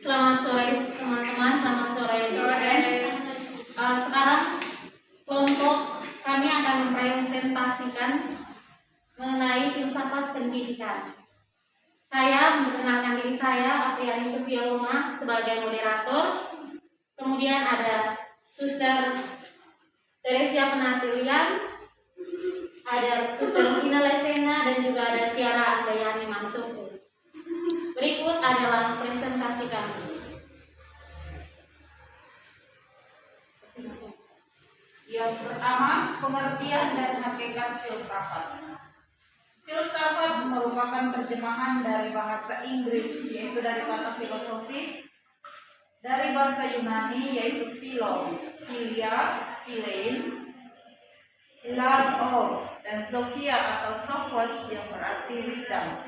Selamat sore teman-teman, selamat sore dosen. Sekarang kelompok kami akan mempresentasikan mengenai filsafat pendidikan. Saya memperkenalkan diri saya, Apriani Sofia Uma, sebagai moderator. Kemudian ada Suster Teresia Penatilian, ada Suster Vina Lesena, dan juga ada Tiara Andayani Mansungku. Berikut adalah presentasi kami. Yang pertama, pengertian dan hakikat filsafat. Filsafat merupakan terjemahan dari bahasa Inggris, yaitu dari kata filosofi, dari bahasa Yunani, yaitu philo, philia, philein, logos, dan sophia atau sophos yang berarti wisdom.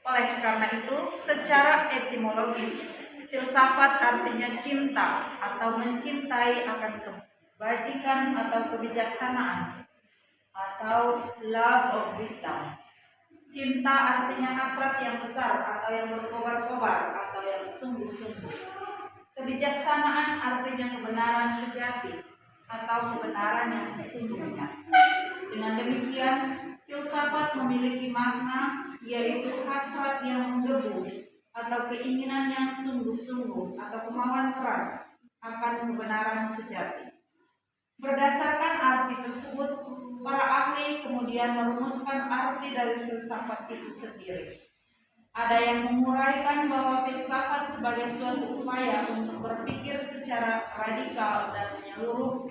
Oleh karena itu, secara etimologis, filsafat artinya cinta atau mencintai akan kebajikan atau kebijaksanaan, atau love of wisdom. Cinta artinya hasrat yang besar atau yang berkobar-kobar atau yang sungguh-sungguh. Kebijaksanaan artinya kebenaran sejati atau kebenaran yang sesungguhnya. Dengan demikian, filsafat memiliki makna yaitu hasrat yang menggebu atau keinginan yang sungguh-sungguh atau kemauan keras akan kebenaran sejati. Berdasarkan arti tersebut, para ahli kemudian merumuskan arti dari filsafat itu sendiri. Ada yang menguraikan bahwa filsafat sebagai suatu upaya untuk berpikir secara radikal dan menyeluruh,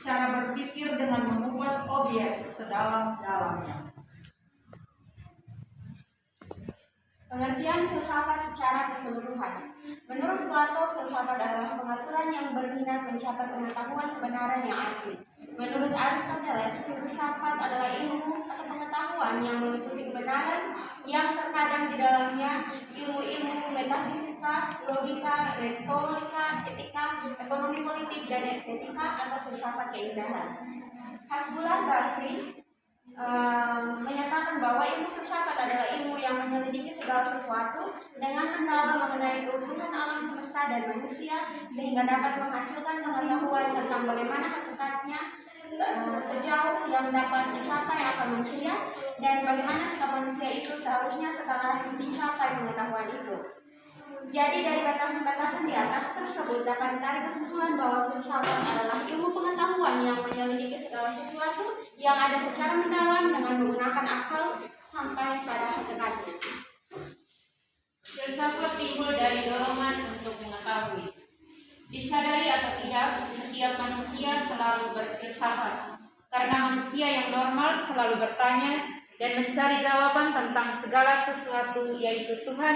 cara berpikir dengan mengupas objek sedalam-dalamnya. Pengertian filsafat secara keseluruhan. Menurut Plato, filsafat adalah pengaturan yang berminat mencapai pengetahuan kebenaran yang asli. Menurut Aristoteles, filsafat adalah ilmu atau pengetahuan yang meliputi kebenaran yang terkadang di dalamnya ilmu-ilmu metafisika, logika, retorika, etika, ekonomi politik, dan estetika atau filsafat keindahan. Hasbulah Bakri menyatakan bahwa ilmu filsafat adalah ilmu yang menyelidiki segala sesuatu dengan mendalam mengenai keutuhan alam semesta dan manusia sehingga dapat menghasilkan pengetahuan tentang bagaimana hakikatnya sejauh yang dapat dicapai akal manusia dan bagaimana sikap manusia itu seharusnya setelah dicapai pengetahuan itu. Jadi dari batasan-batasan di atas tersebut dapat ditarik kesimpulan bahwa filsafat adalah ilmu pengetahuan yang menyelidiki segala sesuatu yang ada secara mendalam dengan menggunakan akal sampai pada hakikatnya. Filsafat timbul dari dorongan untuk mengetahui. Disadari atau tidak, setiap manusia selalu berfilsafat. Karena manusia yang normal selalu bertanya dan mencari jawaban tentang segala sesuatu, yaitu Tuhan,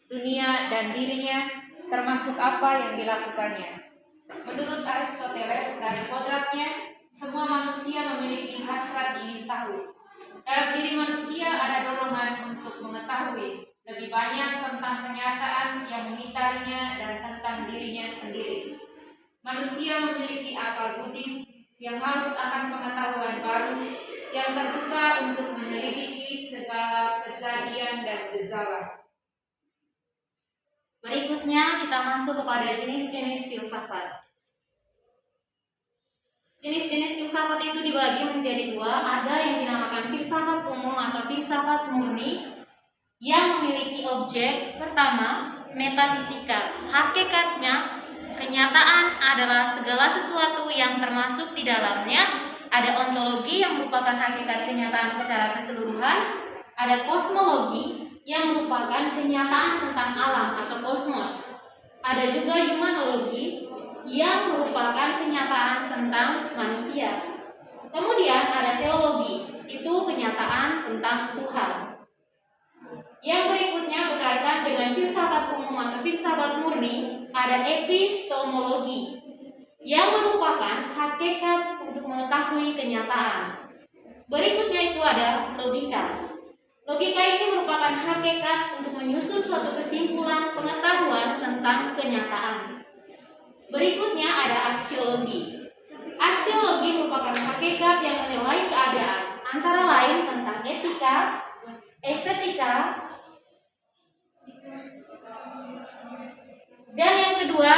dunia, dan dirinya, termasuk apa yang dilakukannya. Menurut Aristoteles, dari kodratnya, semua manusia memiliki hasrat ingin tahu. Dalam diri manusia ada dorongan untuk mengetahui lebih banyak tentang kenyataan yang mengitarinya dan tentang dirinya sendiri. Manusia memiliki akal budi yang haus akan pengetahuan baru, yang terbuka untuk menyelidiki segala kejadian dan gejala. Berikutnya kita masuk kepada jenis-jenis filsafat. Jenis-jenis filsafat itu dibagi menjadi dua. Ada yang dinamakan filsafat umum atau filsafat murni yang memiliki objek. Pertama, metafisika. Hakikatnya, kenyataan adalah segala sesuatu yang termasuk di dalamnya. Ada ontologi yang merupakan hakikat kenyataan secara keseluruhan. Ada kosmologi yang merupakan kenyataan tentang alam atau kosmos. Ada juga humanologi yang merupakan kenyataan tentang manusia. Kemudian ada teologi, itu kenyataan tentang Tuhan. Yang berikutnya berkaitan dengan filsafat umum atau filsafat murni, ada epistemologi yang merupakan hakikat untuk mengetahui kenyataan. Berikutnya itu ada logika. Logika ini merupakan hakikat untuk menyusun suatu kesimpulan pengetahuan tentang kenyataan. Berikutnya ada aksiologi. Aksiologi merupakan hakikat yang menilai keadaan, antara lain tentang etika, estetika, Dan yang kedua,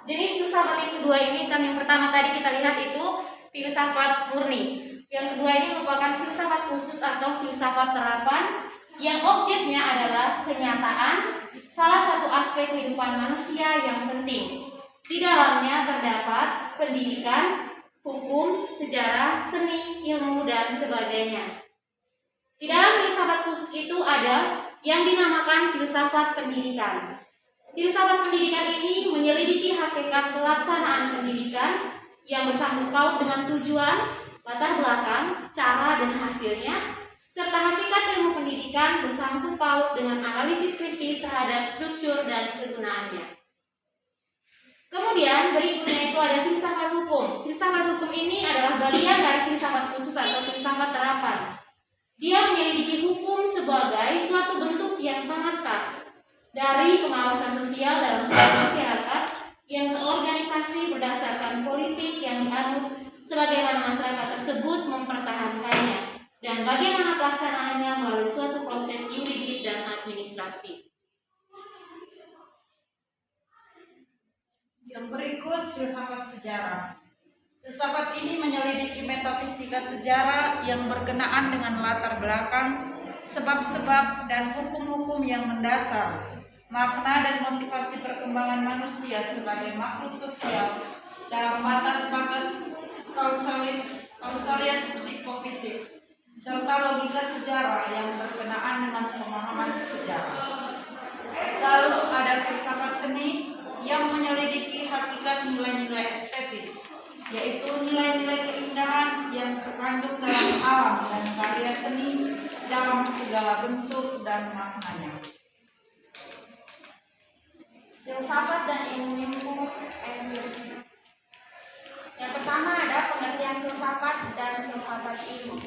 jenis filsafat yang kedua ini kan yang pertama tadi kita lihat itu filsafat murni. Yang kedua ini merupakan filsafat khusus atau filsafat terapan yang objeknya adalah kenyataan, salah satu aspek kehidupan manusia yang penting. Di dalamnya terdapat pendidikan, hukum, sejarah, seni, ilmu, dan sebagainya. Di dalam filsafat khusus itu ada yang dinamakan filsafat pendidikan. Filsafat pendidikan ini menyelidiki hakikat pelaksanaan pendidikan yang bersangkut paut dengan tujuan, latar belakang, cara, dan hasilnya, serta hakikat ilmu pendidikan bersangkut paut dengan analisis kritis terhadap struktur dan kegunaannya. Kemudian berikutnya itu ada filsafat hukum. Filsafat hukum ini adalah bagian dari filsafat khusus atau filsafat terapan. Dia menyelidiki hukum sebagai suatu bentuk yang sangat khas dari pengawasan sosial dalam sebuah masyarakat yang terorganisasi berdasarkan politik yang dianut sebagaimana masyarakat tersebut mempertahankannya dan bagaimana pelaksanaannya melalui suatu proses yuridis dan administrasi. Yang berikut filsafat sejarah. Filsafat ini menyelidiki metafisika sejarah yang berkenaan dengan latar belakang, sebab-sebab, dan hukum-hukum yang mendasar, makna dan motivasi perkembangan manusia sebagai makhluk sosial dalam batas-batas kausalis psikofisik, serta logika sejarah yang berkenaan dengan pemahaman sejarah. Lalu ada filsafat seni yang menyelidiki hakikat nilai-nilai estetis, yaitu nilai-nilai keindahan yang terkandung dalam alam dan karya seni dalam segala bentuk dan maknanya. Filsafat dan ilmu empirisme. Yang pertama ada pengertian filsafat dan filsafat ilmu.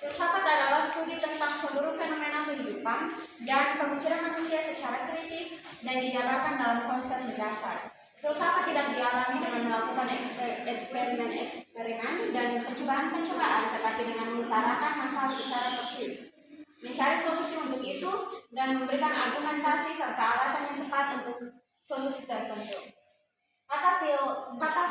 Filsafat adalah studi tentang seluruh fenomena kehidupan dan pemikiran manusia secara kritis dan dijabarkan dalam konsep mendasar. Filsafat tidak dialami dengan melakukan eksperimen dan pencobaan-pencobaan, tetapi dengan mengutarakan masalah secara persis, mencari solusi untuk itu, dan memberikan argumentasi serta alasan yang tepat untuk solusi tertentu. Kata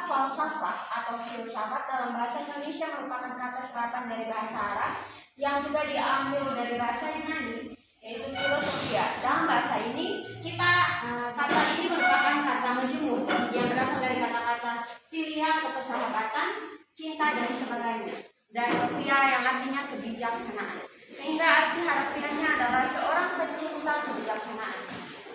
falsafah atau filsafat dalam bahasa Indonesia merupakan kata serapan dari bahasa Arab yang juga diambil dari bahasa Yunani, yaitu filosofia. Dalam bahasa ini, kata ini merupakan kata majemuk yang berasal dari kata-kata filia atau persahabatan, cinta, dan sebagainya, dan sofia yang artinya kebijaksanaan. Sehingga arti harfiahnya adalah seorang pecinta kebijaksanaan.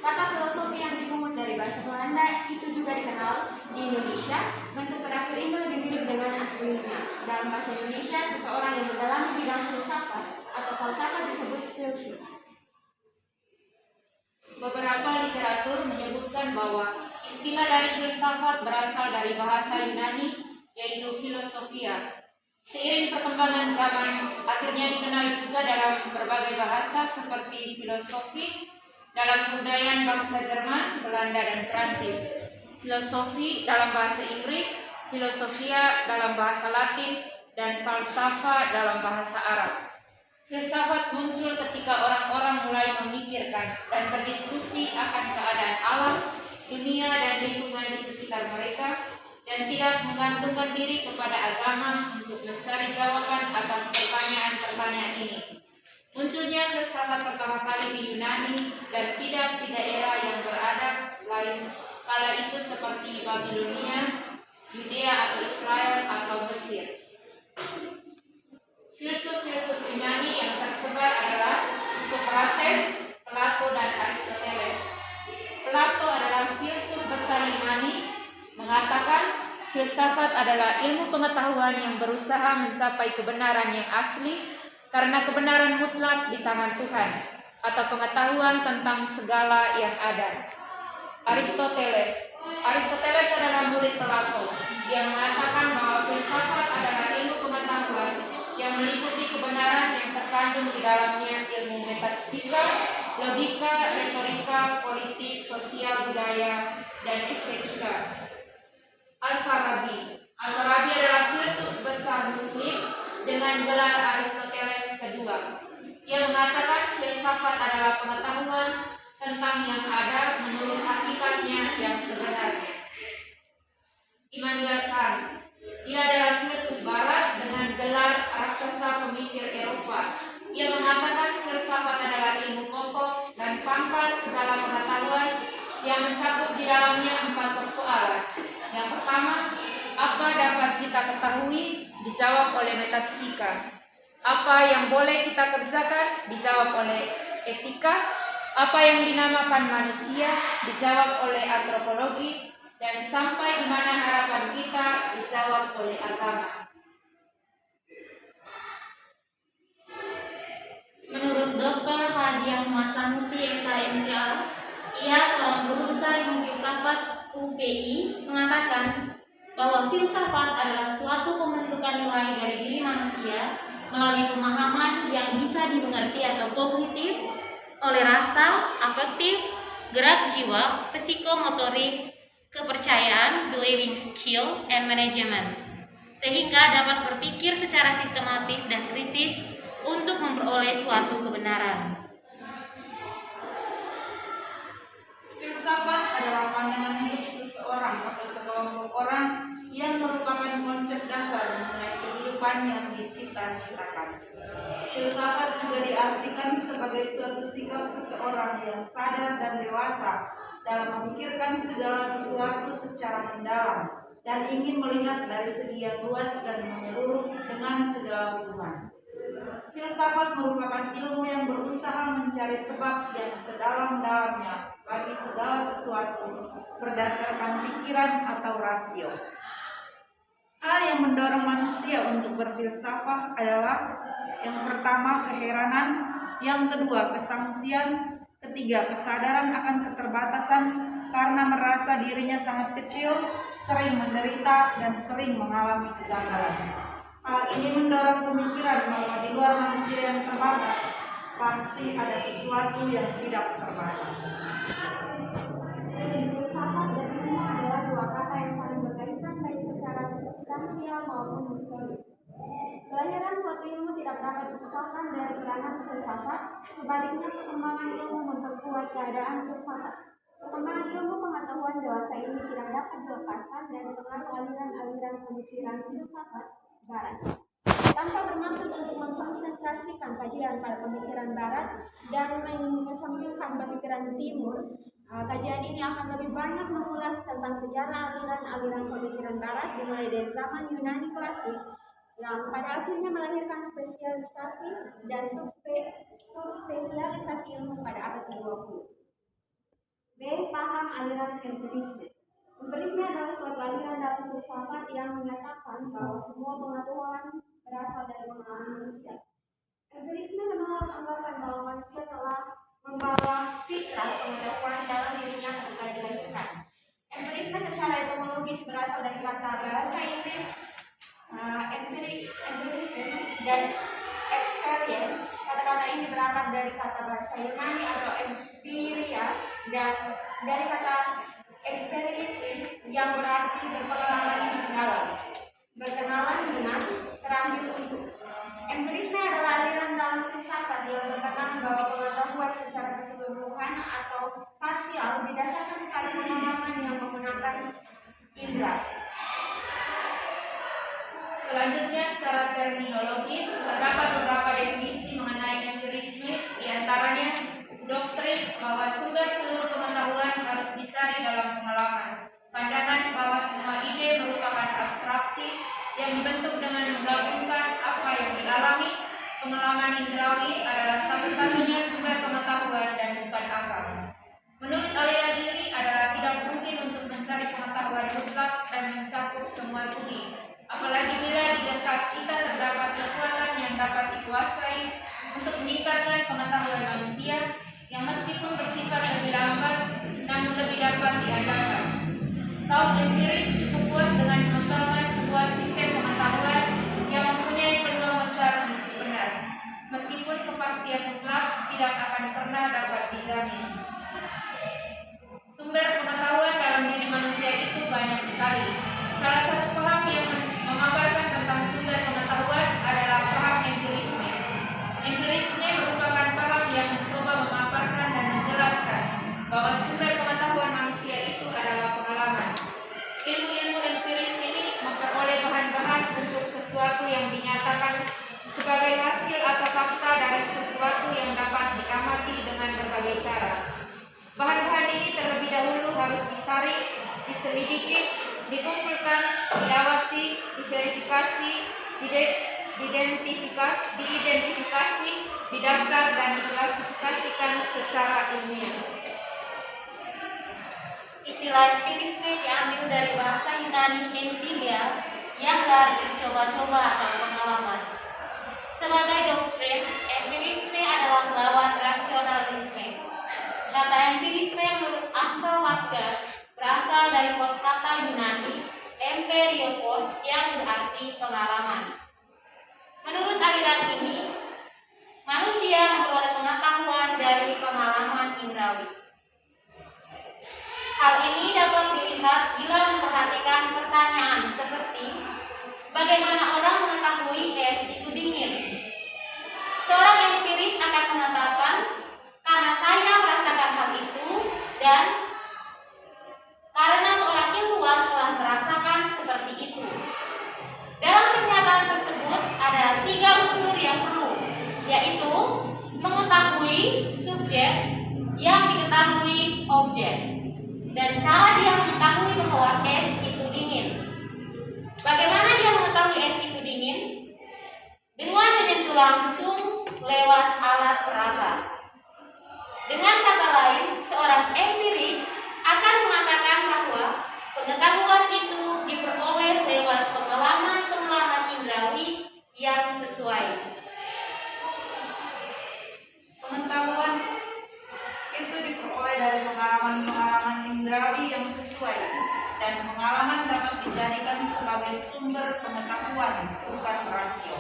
Kata filosofi yang dipungut dari bahasa Belanda itu juga dikenal di Indonesia. Bentuk terakhir ini lebih mirip dengan aslinya. Dalam bahasa Indonesia, seseorang yang mendalami bidang filsafat atau falsafah disebut filsuf. Beberapa literatur menyebutkan bahwa istilah dari filsafat berasal dari bahasa Yunani, yaitu filosofia. Seiring perkembangan zaman, akhirnya dikenal juga dalam berbagai bahasa seperti filosofi dalam kebudayaan bangsa Jerman, Belanda, dan Prancis, filosofi dalam bahasa Inggris, filosofia dalam bahasa Latin, dan falsafah dalam bahasa Arab. Filsafat muncul ketika orang-orang mulai memikirkan dan berdiskusi akan keadaan alam, dunia, dan lingkungan di sekitar mereka, dan tidak menggantungkan diri kepada agama untuk mencari jawaban atas pertanyaan-pertanyaan ini. Munculnya filsafat pertama kali di Yunani dan tidak di daerah yang beradab lain kala itu seperti Babilonia, Yudea atau Israel atau Mesir. Filsuf-filsuf Yunani yang tersebar adalah Socrates, Plato, dan Aristoteles. Plato adalah filsuf besar Yunani, mengatakan filsafat adalah ilmu pengetahuan yang berusaha mencapai kebenaran yang asli karena kebenaran mutlak di tangan Tuhan, atau pengetahuan tentang segala yang ada. Aristoteles adalah murid Plato. Dia mengatakan bahwa filsafat adalah ilmu pengetahuan yang meliputi kebenaran yang terkandung di dalamnya ilmu metafisika, logika, retorika, politik, sosial, budaya, dan estetika. Al-Farabi adalah filsuf besar Muslim dengan gelar Aristoteles kedua. Ia mengatakan filsafat adalah pengetahuan tentang yang ada menurut hakikatnya yang sebenarnya. dalamnya 4 persoalan. Yang pertama, apa dapat kita ketahui? Dijawab oleh metafisika. Apa yang boleh kita kerjakan? Dijawab oleh etika. Apa yang dinamakan manusia? Dijawab oleh antropologi. Dan sampai di mana harapan kita? Dijawab oleh agama. Menurut Dr. Haji Ahmad Sanusi, SHMPA, ia seorang guru besar ilmu filsafat UPI, mengatakan bahwa filsafat adalah suatu pembentukan nilai dari diri manusia melalui pemahaman yang bisa dimengerti atau kognitif oleh rasa, afektif, gerak jiwa, psikomotorik, kepercayaan, believing skill, and management, sehingga dapat berpikir secara sistematis dan kritis untuk memperoleh suatu kebenaran. Filsafat adalah pandangan hidup seseorang atau sekelompok orang yang merupakan konsep dasar mengenai kehidupan yang dicita-citakan. Filsafat juga diartikan sebagai suatu sikap seseorang yang sadar dan dewasa dalam memikirkan segala sesuatu secara mendalam dan ingin melihat dari segi yang luas dan menyeluruh dengan segala hubungan. Filsafat merupakan ilmu yang berusaha mencari sebab yang sedalam-dalamnya bagi segala sesuatu berdasarkan pikiran atau rasio. Hal yang mendorong manusia untuk berfilsafat adalah yang pertama keheranan, yang kedua kesangsian, ketiga kesadaran akan keterbatasan karena merasa dirinya sangat kecil, sering menderita, dan sering mengalami kegagalan. Hal ini mendorong pemikiran bahwa di luar manusia yang terbatas pasti ada sesuatu yang tidak terbatas. Filsafat dan ilmu adalah dua kata yang saling berkaitan baik secara substansial maupun historis. Kelahiran suatu ilmu tidak dapat dipisahkan dari peranan filsafat, sebaliknya perkembangan ilmu memperkuat keadaan filsafat. Perkembangan ilmu pengetahuan dewasa ini tidak dapat dilepaskan dari pengaruh aliran-aliran pemikiran filsafat Barat. Tanpa bermaksud untuk mengkonsentrasikan kajian pada pemikiran Barat dan mengesampingkan pemikiran Timur, kajian ini akan lebih banyak mengulas tentang sejarah aliran-aliran pemikiran Barat dimulai dari zaman Yunani klasik yang pada akhirnya melahirkan spesialisasi dan subspesialisasi ilmu pada abad ke-20. B. Paham aliran empirisme. Empirisme adalah suatu aliran dalam filsafat yang menyatakan bahwa semua pengetahuan berasal dari pengalaman manusia. Empirisme menganggarkan bahwa manusia telah membawa fitrah pengetahuan dalam dirinya ketika dilahirkan. Empirisme secara etimologis berasal dari kata bahasa Inggris empirism dan experience. Kata-kata ini berakar dari kata bahasa Yunani atau empiria dan dari kata experience yang berarti berkenalan dengan terampil untuk. Empirisme adalah aliran dalam filsafat yang berkata bahwa pengetahuan secara keseluruhan atau parsial didasarkan pada pengalaman yang menggunakan indera. Selanjutnya, secara terminologis, terdapat beberapa definisi mengenai empirisme, diantaranya doktrin bahwa sumber seluruh pengetahuan harus dicari dalam pengalaman, pandangan bahwa semua ide merupakan abstraksi yang dibentuk dengan menggabungkan apa yang dialami, pengalaman indrawi adalah satu-satunya sumber pengetahuan dan bukan akal. Menurut aliran ini adalah tidak mungkin untuk mencari pengetahuan mutlak dan mencakup semua segi, apalagi bila di dekat kita terdapat kekuatan yang dapat dikuasai untuk meningkatkan pengetahuan manusia yang meskipun bersifat lebih lambat namun lebih dapat diandalkan. Kaum empiris cukup puas dengan mengembangkan sebuah sistem pengetahuan yang mempunyai peluang besar untuk benar, meskipun kepastian mutlak tidak akan pernah dapat dijamin. Sumber pengetahuan dalam diri manusia itu banyak sekali. Salah satu paham yang memaparkan tentang sumber pengetahuan adalah paham empirisme. Empirisme merupakan paham yang mencoba memaparkan dan menjelaskan bahwa sumber pengetahuan manusia itu adalah pengalaman. Ilmu-ilmu empiris ini memperoleh bahan-bahan untuk sesuatu yang dinyatakan sebagai hasil atau fakta dari sesuatu yang dapat diamati dengan berbagai cara. diselidiki, dikumpulkan, diawasi, diverifikasi, diidentifikasi, didaftar dan diklasifikasikan secara ilmiah. Istilah empirisme diambil dari bahasa Yunani empiria yang berarti coba-coba atau pengalaman. Sebagai doktrin, empirisme adalah lawan rasionalisme. Kata empirisme menurut Amsal Wajar berasal dari kata Yunani emperiokos yang berarti pengalaman. Menurut aliran ini, manusia memperoleh pengetahuan dari pengalaman indrawi. Hal ini dapat dilihat bila memperhatikan pertanyaan seperti bagaimana orang mengetahui es itu dingin. Seorang empiris akan mengatakan karena saya merasakan hal itu dan karena seorang ilmuwan telah merasakan seperti itu. Dalam pernyataan tersebut ada 3 unsur yang perlu, yaitu mengetahui subjek, yang diketahui objek, dan cara dia mengetahui bahwa es itu dingin. Bagaimana dia mengetahui es itu dingin? Dengan menyentuh langsung lewat alat peraba. Dengan kata lain, seorang empiris akan mengatakan bahwa pengetahuan itu diperoleh lewat pengalaman-pengalaman indrawi yang sesuai. Pengetahuan itu diperoleh dari pengalaman-pengalaman indrawi yang sesuai, dan pengalaman dapat dijadikan sebagai sumber pengetahuan, bukan rasio.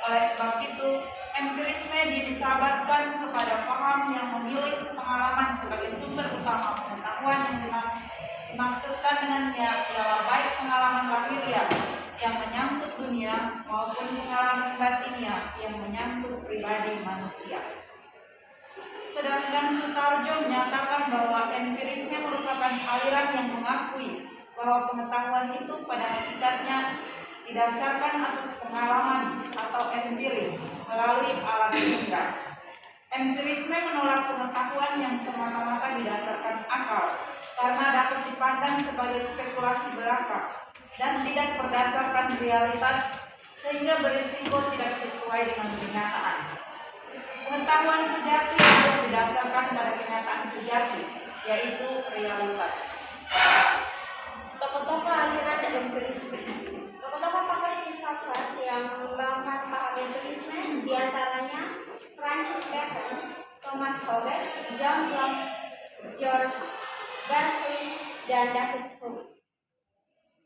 Oleh sebab itu, empirisme dinisbatkan kepada paham yang memilih pengalaman sebagai sumber utama pengetahuan. Yang dimaksudkan dengannya ialah baik pengalaman lahiriah yang menyangkut dunia maupun pengalaman batiniah yang menyangkut pribadi manusia. Sedangkan Sutarjo menyatakan bahwa empirisme merupakan aliran yang mengakui bahwa pengetahuan itu pada hakikatnya didasarkan atas pengalaman atau empiri melalui alat indera. Empirisme menolak pengetahuan yang semata-mata didasarkan akal karena dapat dipandang sebagai spekulasi belaka dan tidak berdasarkan realitas sehingga berisiko tidak sesuai dengan kenyataan. Pengetahuan sejati harus didasarkan pada kenyataan sejati, yaitu realitas. Tokoh-tokoh aliran empirisme. Tokoh-tokoh pakar filsafat yang mengembangkan paham empirisme diantaranya Francis Bacon, Thomas Hobbes, John Locke, George Berkeley, dan David Hume.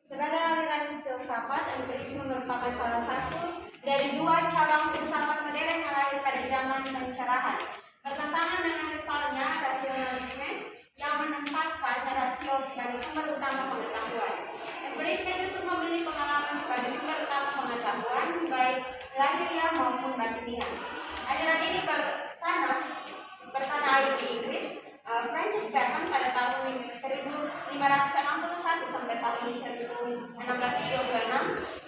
Sebagai aliran filsafat, empirisme merupakan salah satu dari 2 cabang filsafat modern yang lahir pada zaman pencerahan, bertentangan dengan rivalnya rasionalisme yang menempatkan rasio sebagai sumber utama pengetahuan. Empirisme justru memilih pengalaman sebagai sumber utama pengetahuan, baik lahiriah maupun batiniah. Aliran ini bertanah air di Inggris. Francis Bacon pada tahun 1561 sampai tahun 1626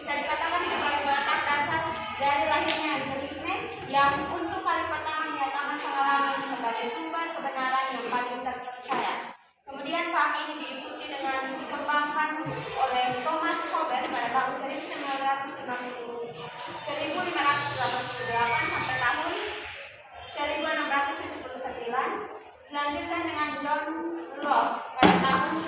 bisa dikatakan sebagai batas dasar dari lahirnya empirisme yang untuk kali pertama menyatakan pengalaman sebagai sumber kebenaran yang paling terpercaya. Kemudian paham ini diikuti dengan dikembangkan oleh Thomas Hobbes pada tahun 1588 sampai tahun 1679. Dilanjutkan dengan John Locke pada tahun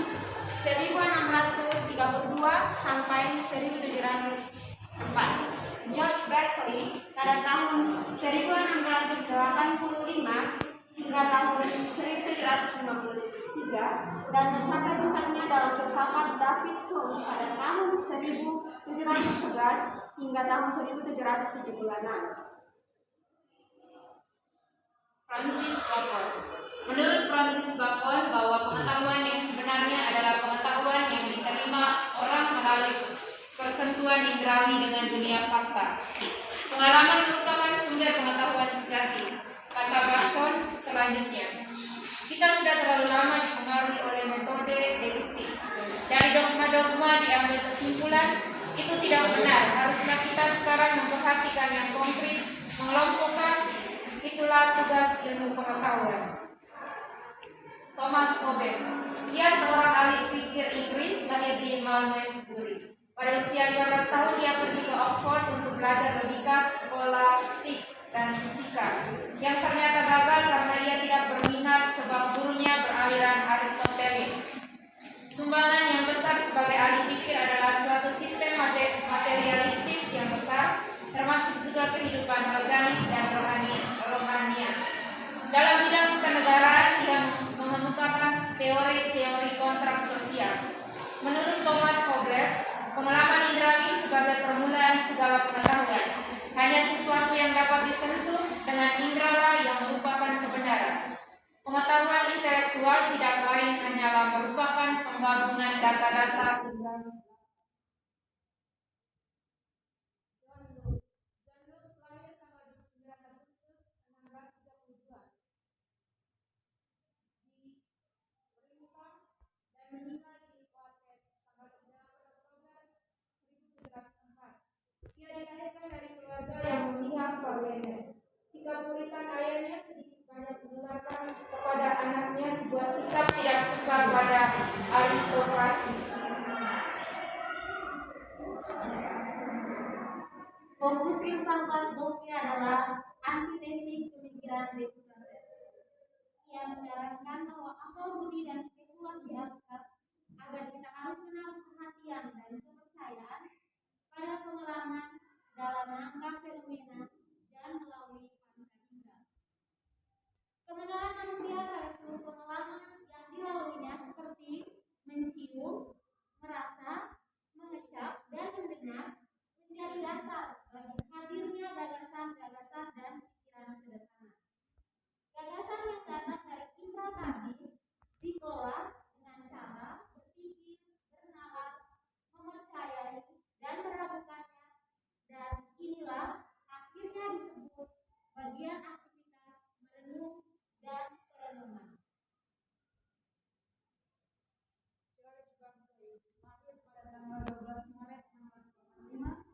1632 sampai 1704. George Berkeley pada tahun 1685 hingga tahun 1753 dan mencapai puncaknya dalam filsafat David Hume pada tahun 1711 hingga tahun 1776. Francis Bacon. Menurut Francis Bacon, bahwa pengetahuan yang sebenarnya adalah pengetahuan yang diterima orang melalui persentuhan indrawi dengan dunia fakta. Pengalaman merupakan sumber pengetahuan sejati. Kata Bacon selanjutnya, kita sudah terlalu lama dipengaruhi oleh metode deduktif. Dari dogma-dogma diambil kesimpulan, itu tidak benar. Harusnya kita sekarang memperhatikan yang konkret, mengelompokkan. Itulah tugas ilmu pengetahuan. Thomas Hobbes. Dia seorang ahli pikir Inggris lahir di Malmesbury. Pada usia 15 tahun ia pergi ke Oxford untuk belajar logika, skolastik, dan fisika. Yang ternyata gagal karena ia tidak berminat sebab gurunya beraliran Aristoteles. Sumbangan yang besar sebagai ahli pikir adalah suatu sistem materialistis yang besar, termasuk juga kehidupan organis dan rohanian. Dalam bidang kenegaraan, ia mengemukakan teori-teori kontrak sosial. Menurut Thomas Hobbes, pengalaman indrawi sebagai permulaan segala pengetahuan. Hanya sesuatu yang dapat disentuh dengan indera yang merupakan kebenaran. Pengetahuan intelektual tidak lain hanyalah merupakan penggabungan data-data Ia dilahirkan dari keluarga yang memihak parlemen. Sikap puritan ayahnya sedikit banyak menularkan kepada anaknya sebuah sikap tidak suka pada aristokrasi. Fokus filsafat Boffey adalah antitesis pemikiran Descartes. Ia menyarankan bahwa akal budi dan spekulasi abstrak agar kita harus menaruh perhatian dan kepercayaan pada pengalaman dalam menangkap fenomena dan melalui panca indera. Pengenalan manusia pada seluruh pengalaman yang dilaluinya seperti mencium, merasa, mengecap, dan mendengar menjadi dasar bagi hadirnya gagasan-gagasan dan pikiran sederhana. Gagasan yang datang dari indera tadi dikelola dengan cara berpikir, bernalar, mempercayai, dan meragukannya, dan inilah akhirnya disebut bagian aktivitas merenung dan perenungan. Lahir pada tanggal 12 Maret 1945,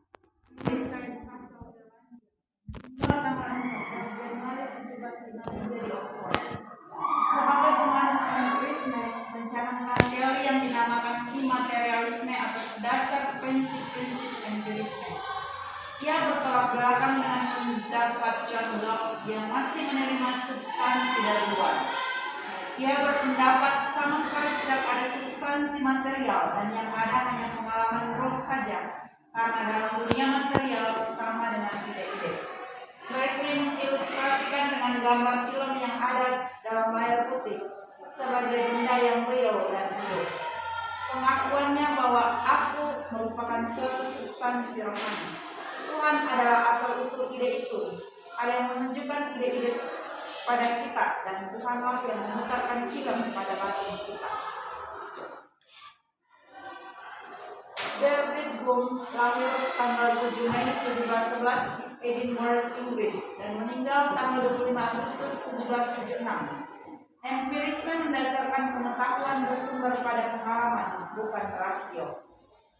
Sebagai pengarang empirisme mencanangkan teori yang dinamakan immaterialisme atas dasar prinsip-prinsip empirisme. Ia bertolak belakang dengan pendapat John Locke yang masih menerima substansi dari luar. Ia berpendapat sama sekali tidak ada substansi material dan yang ada hanya pengalaman roh saja, karena dalam dunia material sama dengan ide-ide. Berkeley mengilustrasikan dengan gambar film yang ada dalam layar putih sebagai benda yang real dan hidup. Pengakuannya bahwa aku merupakan suatu substansi rohani. Tuhan adalah asal-usul ide itu. Ada yang menunjukkan ide-ide pada kita dan Tuhanlah yang memutarkan film pada batin kita. David Hume lahir tanggal 7 Mei 1711 di Edinburgh, Inggris dan meninggal tanggal 25 Agustus 1776. Empirisme mendasarkan pengetahuan bersumber pada pengalaman, bukan rasio.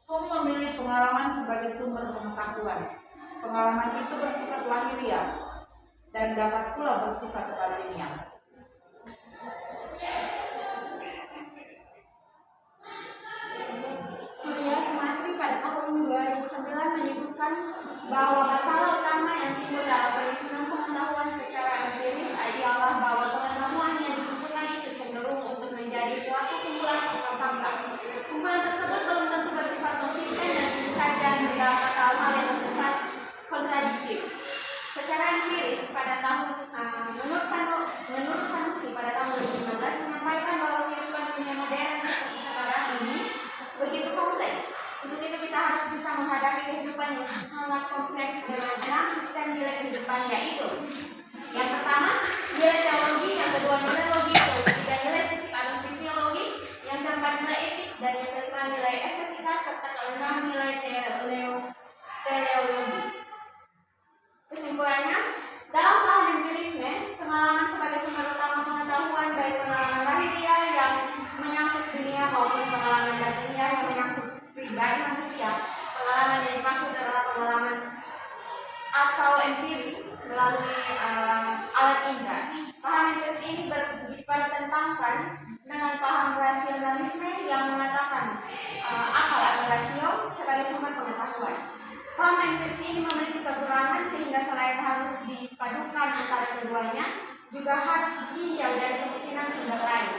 Hume memilih pengalaman sebagai sumber pengetahuan. Pengalaman itu bersifat lahiriah dan dapat pula bersifat batiniah. Surya Sumantri pada tahun 2009 menyebutkan bahwa masalah utama yang timbul dalam penyusunan pengetahuan secara empiris ialah bahwa pengetahuan yang dikumpulkan itu cenderung untuk menjadi suatu kumpulan fakta. Kumpulan tersebut belum tentu bersifat konsisten dan tentu saja mendapat hal-hal yang bersifat kontradiktif. Secara empiris, pada menurut Sanusi pada tahun 2015 menyampaikan bahwa kehidupan dunia modern seperti sekarang ini begitu kompleks. Untuk itu kita harus bisa menghadapi kehidupan yang sangat kompleks dengan 6 sistem nilai kehidupan, yaitu yang pertama nilai teologi, yang kedua nilai logik, yang ketiga nilai fisik atau fisiologi, yang keempat nilai etik, dan yang kelima nilai estetika, serta keenam nilai teleologi. Kesimpulannya, dalam paham empirisme, pengalaman sebagai sumber utama pengetahuan, baik pengalaman lahiriah yang menyangkut dunia maupun pengalaman batiniah yang menyangkut pribadi manusia. Pengalaman yang dimaksud adalah pengalaman atau empiri melalui alat indera. Paham empiris ini bertentangkan dengan paham rasionalisme empirisme yang mengatakan akal atau rasio sebagai sumber pengetahuan. Paham empiris ini memiliki kekurangan sehingga selain harus dipadukan antara keduanya, juga harus ditinjau dari kemungkinan sumber lain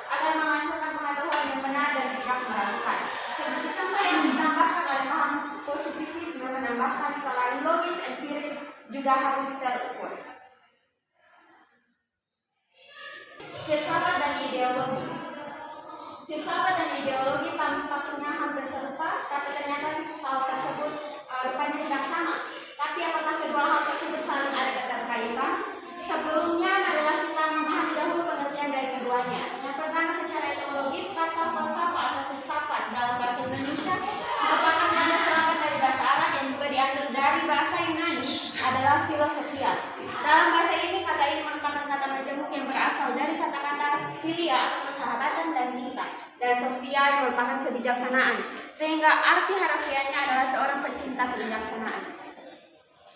agar menghasilkan pengetahuan yang benar dan tidak meragukan. Sebagai contoh yang ditambahkan oleh paham positivisme menambahkan selain logis, empiris juga harus terukur. Filsafat dan ideologi. Filsafat dan ideologi tampaknya hampir serupa, tapi ternyata hal tersebut rupanya tidak sama. Tapi apakah kedua hal tersebut saling ada keterkaitan? Sebelumnya adalah kita memahami dahulu pengertian dari keduanya. Yang pertama, secara etimologis, kata falsafah atau filsafat dalam bahasa Indonesia merupakan kata serapan dari bahasa Arab yang juga diambil dari bahasa Yunani adalah filosofia. Dalam bahasa ini, kata ini merupakan kata majemuk yang berasal dari kata-kata filia atau persahabatan dan cinta, dan sofia yang merupakan kebijaksanaan, sehingga arti harafiahnya adalah seorang pecinta kebijaksanaan.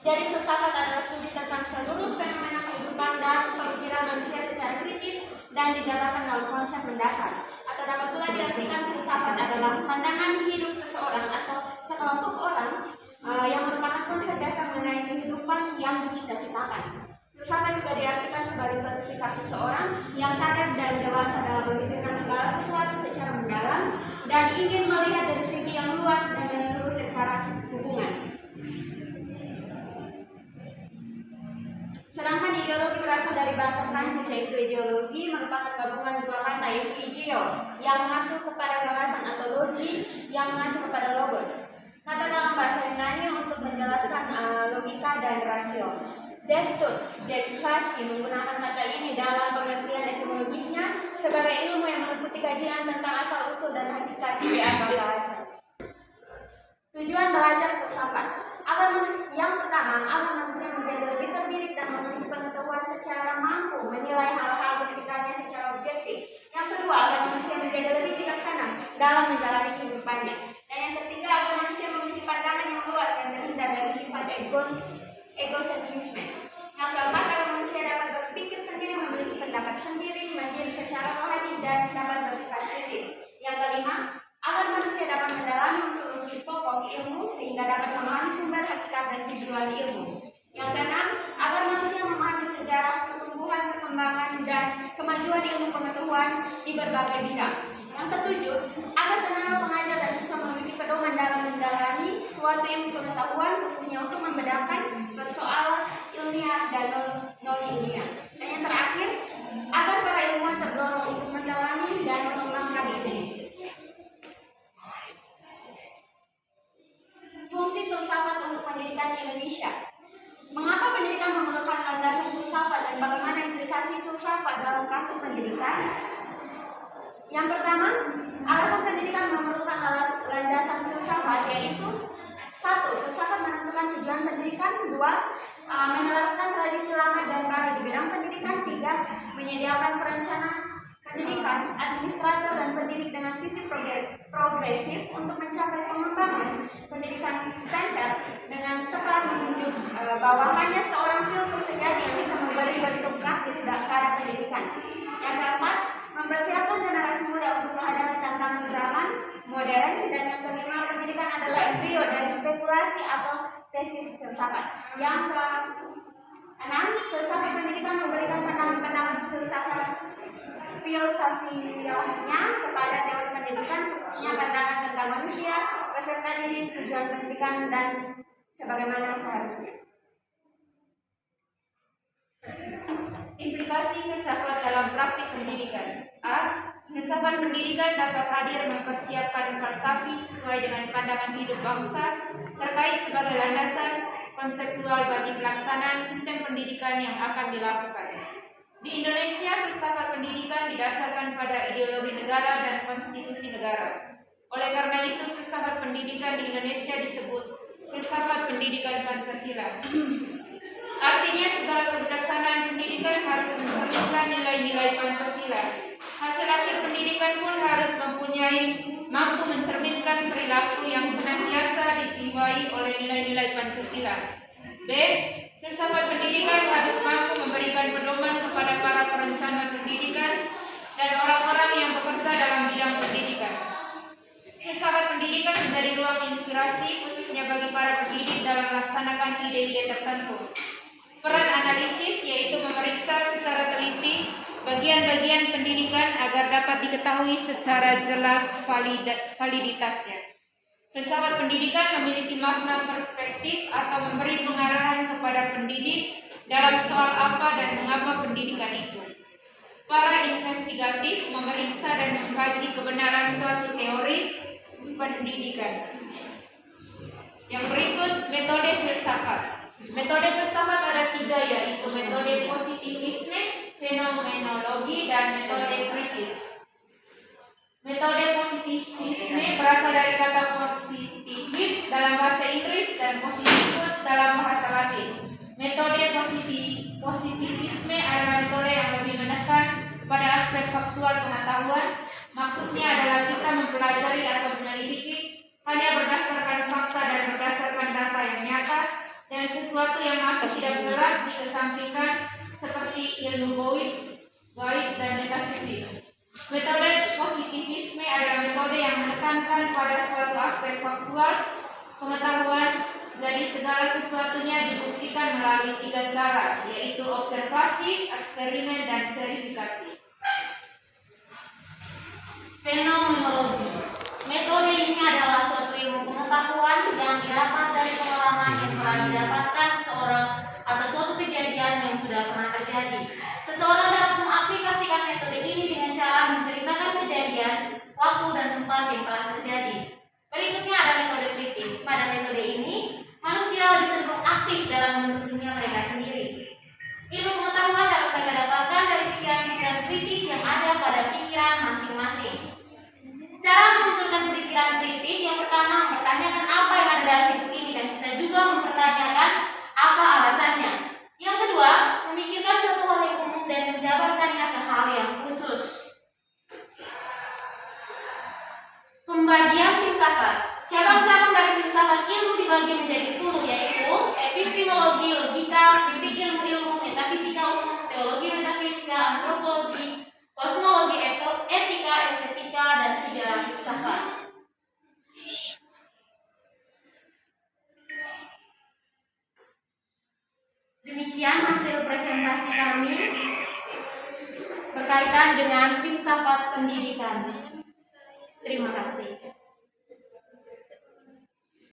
Jadi filsafat adalah studi tentang seluruh fenomena kehidupan dan pemikiran manusia secara kritis dan dijabarkan dalam konsep mendasar. Atau dapat pula diartikan filsafat adalah pandangan hidup seseorang atau sekelompok orang yang merupakan konsep dasar mengenai kehidupan yang dicita-citakan. Filsafat juga diartikan sebagai suatu sikap seseorang yang sadar dan dewasa dalam memikirkan segala sesuatu secara mendalam dan ingin melihat dari segi yang luas dan menyeluruh secara hubungan. Sedangkan ideologi berasal dari bahasa Prancis, yaitu ideologi merupakan gabungan dua kata, yaitu ideo yang mengacu kepada gagasan atau logi yang mengacu kepada logos. Kata dalam bahasa Yunani untuk menjelaskan logika dan rasio. Destud dan klasi menggunakan kata ini dalam pengertian etimologisnya sebagai ilmu yang meliputi kajian tentang asal-usul dan hakikat ide atau bahasa. Tujuan belajar filsafat. Yang pertama, agar manusia menjadi lebih terdidik dan memiliki pengetahuan secara mampu menilai hal-hal di sekitarnya secara objektif. Yang kedua, agar manusia menjadi lebih bijaksana dalam menjalani kehidupannya. Dan yang ketiga, agar manusia memiliki pandangan yang luas dan terhindar dari sifat egosentrisme. Yang keempat, agar manusia dapat berpikir sendiri, memiliki pendapat sendiri, mandiri secara rohani dan dapat bersifat kritis. Yang kelima, agar manusia dapat mendalami unsur-unsur pokok ilmu sehingga dapat memahami sumber hakikat dan tujuan ilmu. Yang keenam, agar manusia memahami sejarah pertumbuhan, perkembangan, dan kemajuan ilmu pengetahuan di berbagai bidang. Yang ketujuh, agar tenaga pengajar dan siswa memiliki pedoman dalam mendalami suatu ilmu pengetahuan khususnya untuk membedakan persoalan ilmiah dan non-ilmiah. Dan yang terakhir, agar para ilmuwan terdorong untuk mendalami dan mengembangkan ilmu. Fungsi filsafat untuk pendidikan di Indonesia. Mengapa pendidikan memerlukan landasan filsafat dan bagaimana implikasi filsafat dalam praktik pendidikan? Yang pertama, alasan pendidikan memerlukan landasan filsafat yaitu: 1. Filsafat menentukan tujuan pendidikan. 2. Menyelaraskan tradisi lama dan baru di bidang pendidikan. 3. Menyediakan perencana pendidikan, administrator dan pendidik dengan visi progresif untuk mencapai pengembangan pendidikan Spencer dengan tepat menunjuk bawahannya seorang filsuf sejati yang bisa memberi bentuk praktis pada pendidikan. Yang keempat, mempersiapkan generasi muda untuk menghadapi tantangan zaman modern. Dan yang kelima, pendidikan adalah embrio dari spekulasi atau tesis filsafat. Yang keenam, filsafat pendidikan memberikan pandangan-pandangan filosofianya kepada teori pendidikan, khususnya pandangan tentang manusia, peserta didik, tujuan pendidikan, dan sebagaimana seharusnya. Implikasi filsafat dalam praktik pendidikan. A. Filsafat pendidikan dapat hadir mempersiapkan falsafi sesuai dengan pandangan hidup bangsa terkait sebagai landasan konseptual bagi pelaksanaan sistem pendidikan yang akan dilakukan. Di Indonesia, filsafat pendidikan didasarkan pada ideologi negara dan konstitusi negara. Oleh karena itu, filsafat pendidikan di Indonesia disebut filsafat pendidikan Pancasila. Artinya, segala kebijaksanaan pendidikan harus mencerminkan nilai-nilai Pancasila. Hasil akhir pendidikan pun harus mampu mencerminkan perilaku yang senantiasa dijiwai oleh nilai-nilai Pancasila. B. Filsafat pendidikan harus mampu memberikan pedoman kepada para perencana pendidikan dan orang-orang yang bekerja dalam bidang pendidikan inspirasi khususnya bagi para pendidik dalam melaksanakan ide-ide tertentu. Peran analisis yaitu memeriksa secara teliti bagian-bagian pendidikan agar dapat diketahui secara jelas validitasnya. Filsafat pendidikan memiliki makna perspektif atau memberi pengarahan kepada pendidik dalam soal apa dan mengapa pendidikan itu. Para investigatif memeriksa dan mengkaji kebenaran suatu teori pendidikan. Yang berikut metode filsafat. Metode filsafat ada 3, yaitu metode positivisme, fenomenologi, dan metode kritis. Metode positivisme berasal dari kata positivis dalam bahasa Inggris dan positivus dalam bahasa Latin. Metode positivisme adalah metode yang lebih menekan pada aspek faktual pengetahuan. Maksudnya adalah kita mempelajari atau menyelidiki hanya berdasarkan fakta dan berdasarkan data yang nyata, dan sesuatu yang masih tidak jelas dikesampingkan seperti ilmu gaib dan metafisik. Metode positivisme adalah metode yang menekankan pada suatu aspek faktual pengetahuan, jadi segala sesuatunya dibuktikan melalui 3 cara, yaitu observasi, eksperimen, dan verifikasi. Fenomenologi. Metode ini adalah suatu ilmu pengetahuan yang didapat dari pengalaman yang telah didapatkan seseorang atau suatu kejadian yang sudah pernah terjadi. Seseorang dapat mengaplikasikan metode ini dengan cara menceritakan kejadian, waktu, dan tempat yang telah terjadi. Berikutnya ada metode kritis. Pada metode ini, manusia lebih cenderung aktif dalam membentuk dunia mereka sendiri. Ilmu pengetahuan dapat mereka dapatkan dari pikiran-pikiran kritis yang ada pada pikiran masing-masing. Cara memunculkan pemikiran kritis yang pertama mempertanyakan apa yang ada dalam hidup ini, dan kita juga mempertanyakan apa alasannya. Yang kedua, memikirkan suatu hal yang umum dan menjabarkannya ke hal yang khusus. Pembagian filsafat. Cabang-cabang dari filsafat ilmu dibagi menjadi 10, yaitu epistemologi, logika, kritik ilmu-ilmu, metafisika umum, teologi metafisika, antropologi, kosmologi, etika, estetika, dan sejarah filsafat. Demikian hasil presentasi kami berkaitan dengan filsafat pendidikan. Terima kasih.